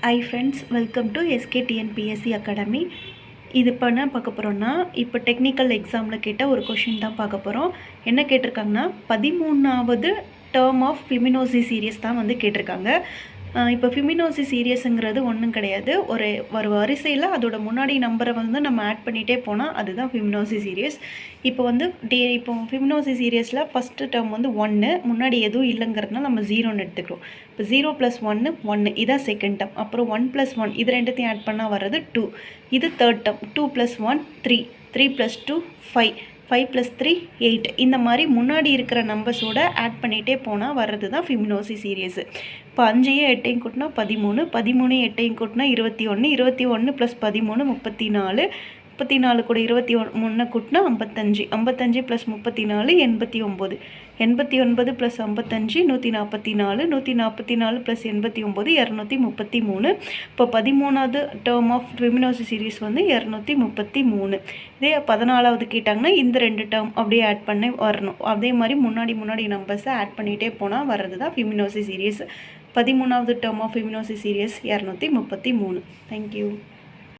Hi friends, welcome to SKTNPSC Academy. இது இப்போ என்ன பார்க்க போகிறோம்னா, இப்போ டெக்னிக்கல் எக்ஸாமில் கேட்ட ஒரு கொஷின் தான் பார்க்க போகிறோம். என்ன கேட்டிருக்காங்கன்னா, 13வது டேர்ம் ஆஃப் ஃபிமினோசி சீரியஸ் தான் வந்து கேட்டிருக்காங்க. இப்போ ஃபிமினோசி சீரியஸுங்கிறது ஒன்றும் கிடையாது. ஒரு வரிசையில் அதோட முன்னாடி நம்பரை வந்து நம்ம ஆட் பண்ணிகிட்டே போனால் அதுதான் ஃபிமினோசி சீரியஸ். இப்போ வந்து இப்போ ஃபிமினோசி சீரியஸில் ஃபஸ்ட்டு டேர்ம் வந்து 1, முன்னாடி எதுவும் இல்லைங்கிறதுனால நம்ம 0ன்னு எடுத்துக்கிறோம். இப்போ 0 + 1 1, இதான் செகண்ட் டேர்ம். அப்புறம் 1 + 1 இது ரெண்டுத்தையும் ஆட் பண்ணால் வர்றது 2. இது தேர்ட் டேர்ம். 2 + 1 3, 3 + 2 5, 5 + 3 8. இந்த மாதிரி முன்னாடி இருக்கிற நம்பர்ஸோட ஆட் பண்ணிகிட்டே போனால் வர்றது தான் ஃபிமினோசி சீரியஸு. இப்போ 5ஐயும் 8ஐயும் கூட்டினா 13, 13ஐயும் 8ஐயும் கூட்டினா 21, 21 + 13 34, 34 கூட 21 கூட்டினா 55, 55 + 34 89, 89 + 55 144, 144 + 89 233. இப்போ 13வது டேர்ம் ஆஃப் ஃபிமினோசி சீரிஸ் வந்து 233. இதே 14வது கேட்டாங்கன்னா இந்த 2 டேர்ம் அப்படியே ஆட் பண்ணி வரணும். அதே மாதிரி முன்னாடி நம்பர்ஸை ஆட் பண்ணிகிட்டே போனால் வர்றது தான் ஃபிமினோசி சீரிஸ். 13வது term of Fibonacci series 233. Thank you.